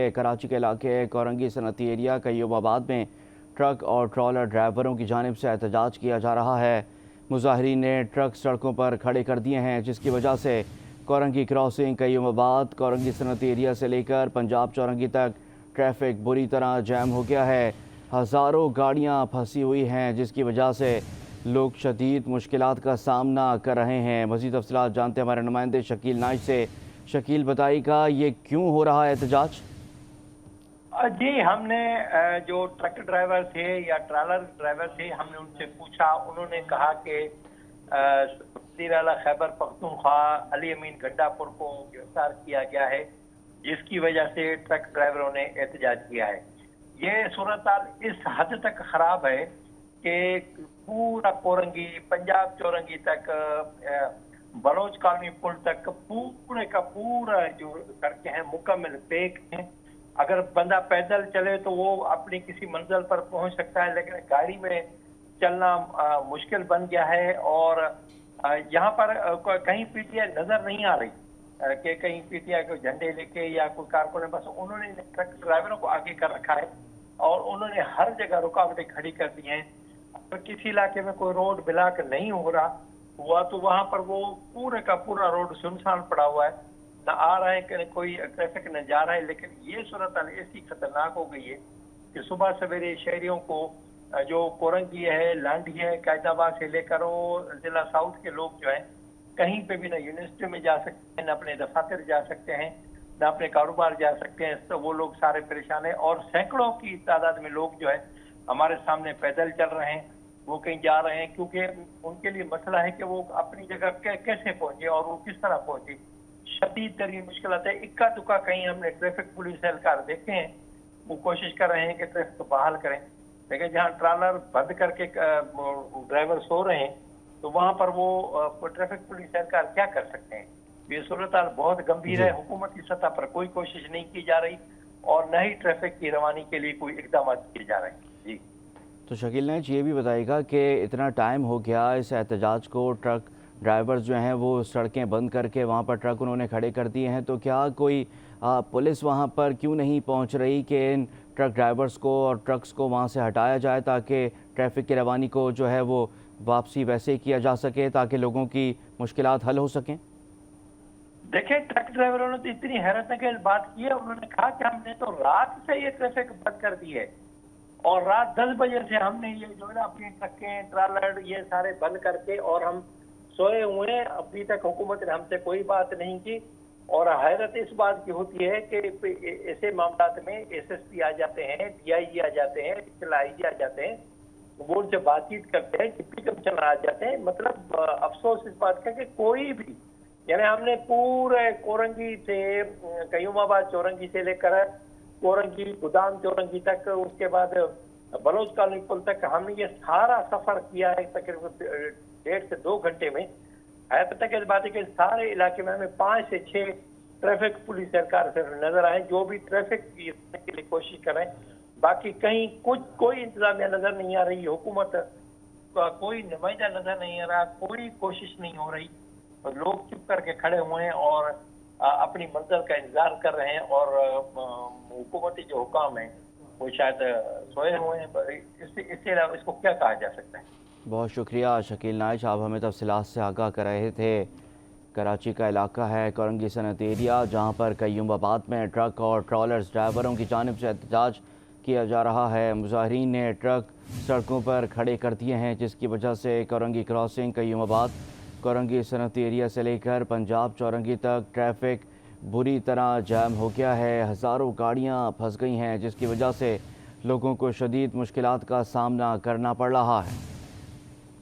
کے کراچی کے علاقے کورنگی صنعتی ایریا قیوم آباد میں ٹرک اور ٹرالر ڈرائیوروں کی جانب سے احتجاج کیا جا رہا ہے۔ مظاہرین نے ٹرک سڑکوں پر کھڑے کر دیے ہیں، جس کی وجہ سے کورنگی کراسنگ، قیوم آباد، کورنگی صنعتی ایریا سے لے کر پنجاب چورنگی تک ٹریفک بری طرح جام ہو گیا ہے۔ ہزاروں گاڑیاں پھنسی ہوئی ہیں، جس کی وجہ سے لوگ شدید مشکلات کا سامنا کر رہے ہیں۔ مزید تفصیلات جانتے ہیں ہمارے نمائندے شکیل نائش سے۔ شکیل، بتائیے گا یہ کیوں ہو رہا ہے احتجاج؟ جی، ہم نے جو ٹرک ڈرائیور تھے یا ٹرالر ڈرائیور تھے، ہم نے ان سے پوچھا۔ انہوں نے کہا کہ وزیر اعلیٰ خیبر پختونخوا علی امین گنڈاپور کو گرفتار کیا گیا ہے، جس کی وجہ سے ٹرک ڈرائیوروں نے احتجاج کیا ہے۔ یہ صورتحال اس حد تک خراب ہے کہ پورا کورنگی، پنجاب چورنگی تک، بلوچ کالونی پل تک پورے کا پورا جو سڑکیں ہیں مکمل پیک ہیں۔ اگر بندہ پیدل چلے تو وہ اپنی کسی منزل پر پہنچ سکتا ہے، لیکن گاڑی میں چلنا مشکل بن گیا ہے۔ اور یہاں پر کہیں پی ٹی آئی نظر نہیں آ رہی کہ کہیں پی ٹی آئی کو جھنڈے لے کے یا کوئی کارکن ہے، بس انہوں نے ٹرک ڈرائیوروں کو آگے کر رکھا ہے اور انہوں نے ہر جگہ رکاوٹیں کھڑی کر دی ہیں۔ اگر کسی علاقے میں کوئی روڈ بلاک نہیں ہوا تو وہاں پر وہ پورے کا پورا روڈ سنسان پڑا ہوا ہے، نہ آ رہا ہے کہ کوئی ٹریفک نہ جا رہا ہے۔ لیکن یہ صورتحال ایسی خطرناک ہو گئی ہے کہ صبح سویرے شہریوں کو جو کورنگی ہے، لانڈی ہے، قائد آباد سے لے کر وہ ضلع ساؤتھ کے لوگ جو ہیں کہیں پہ بھی نہ یونیورسٹی میں جا سکتے ہیں، نہ اپنے دفاتر جا سکتے ہیں، نہ اپنے کاروبار جا سکتے ہیں، تو وہ لوگ سارے پریشان ہیں۔ اور سینکڑوں کی تعداد میں لوگ جو ہے ہمارے سامنے پیدل چل رہے ہیں، وہ کہیں جا رہے ہیں، کیونکہ ان کے لیے مسئلہ ہے کہ وہ اپنی جگہ کیسے پہنچے اور وہ کس طرح پہنچے۔ شدید ترین مشکلات ہے۔ اکا دکا کہیں ہم نے ٹریفک پولیس اہلکار دیکھے ہیں، وہ کوشش کر رہے ہیں کہ ٹریفک کو بحال کریں، لیکن جہاں ٹرالر بند کر کے ڈرائیور سو رہے ہیں تو وہاں پر وہ ٹریفک پولیس اہلکار کیا کر سکتے ہیں۔ یہ صورتحال بہت گمبھیر ہے۔ حکومتی سطح پر کوئی کوشش نہیں کی جا رہی اور نہ ہی ٹریفک کی روانی کے لیے کوئی اقدامات کیے جا رہے ہیں۔ جی تو شکیل نائش، یہ بھی بتائیے گا کہ اتنا ٹائم ہو گیا اس احتجاج کو، ٹرک ڈرائیورز جو ہیں وہ سڑکیں بند کر کے وہاں پر ٹرک انہوں نے کھڑے کر دیے ہیں، تو کیا کوئی پولیس وہاں پر کیوں نہیں پہنچ رہی کہ ان ٹرک ڈرائیورز کو اور ٹرکس کو وہاں سے ہٹایا جائے تاکہ ٹریفک کی روانی کو جو ہے وہ واپسی ویسے ہی کیا جا سکے تاکہ لوگوں کی مشکلات حل ہو سکیں؟ دیکھیں، ٹرک ڈرائیوروں نے تو اتنی حیرت انگیز بات کی ہے، انہوں نے کہا کہ ہم نے تو رات سے یہ ٹریفک بند کر دی ہے اور رات 10 بجے سے ہم نے یہ جو ہے نا اپنی ٹرکیں، ٹرالر یہ سارے بند کر کے اور ہم سوئے ہوئے ہیں۔ ابھی تک حکومت نے ہم سے کوئی بات نہیں کی۔ اور حیرت اس بات کی ہوتی ہے کہ ایسے معاملات میں ایس ایس پی آ جاتے ہیں، ڈی آئی جی آ جاتے ہیں، آئی جی آ جاتے ہیں، وہ ان سے بات چیت کرتے ہیں، ڈپٹی کمشنر آ جاتے ہیں۔ مطلب افسوس اس بات کا کہ کوئی بھی، یعنی ہم نے پورے کورنگی سے، قیوم آباد چورنگی سے لے کر کورنگی گودام چورنگی تک، اس کے بعد بلوچ کالونی پل تک ہم نے یہ سارا سفر کیا ہے تقریباً 1.5 سے 2 گھنٹے میں۔ حیرت تک اس بات ہے کہ سارے علاقے میں ہمیں 5 سے 6 ٹریفک پولیس اہلکار سے نظر آئے جو بھی ٹریفک کی کے لیے کوشش کریں۔ باقی کہیں کوئی انتظامیہ نظر نہیں آ رہی، حکومت کا کوئی نمائندہ نظر نہیں آ رہا، کوئی کوشش نہیں ہو رہی۔ لوگ چپ کر کے کھڑے ہوئے ہیں اور اپنی منزل کا انتظار کر رہے ہیں اور حکومتی جو حکام ہیں وہ شاید سوئے ہوئے ہیں۔ اس سے علاوہ اس کو کیا کہا جا سکتا ہے؟ بہت شکریہ شکیل نائش، آپ ہمیں تفصیلات سے آگاہ کر رہے تھے۔ کراچی کا علاقہ ہے کورنگی صنعتی ایریا، جہاں پر قیوم آباد میں ٹرک اور ٹرالرز ڈرائیوروں کی جانب سے احتجاج کیا جا رہا ہے۔ مظاہرین نے ٹرک سڑکوں پر کھڑے کر دیے ہیں، جس کی وجہ سے کورنگی کراسنگ، قیوم آباد، کورنگی صنعتی ایریا سے لے کر پنجاب چورنگی تک ٹریفک بری طرح جام ہو گیا ہے۔ ہزاروں گاڑیاں پھنس گئی ہیں، جس کی وجہ سے لوگوں کو شدید مشکلات کا سامنا کرنا پڑ رہا ہے۔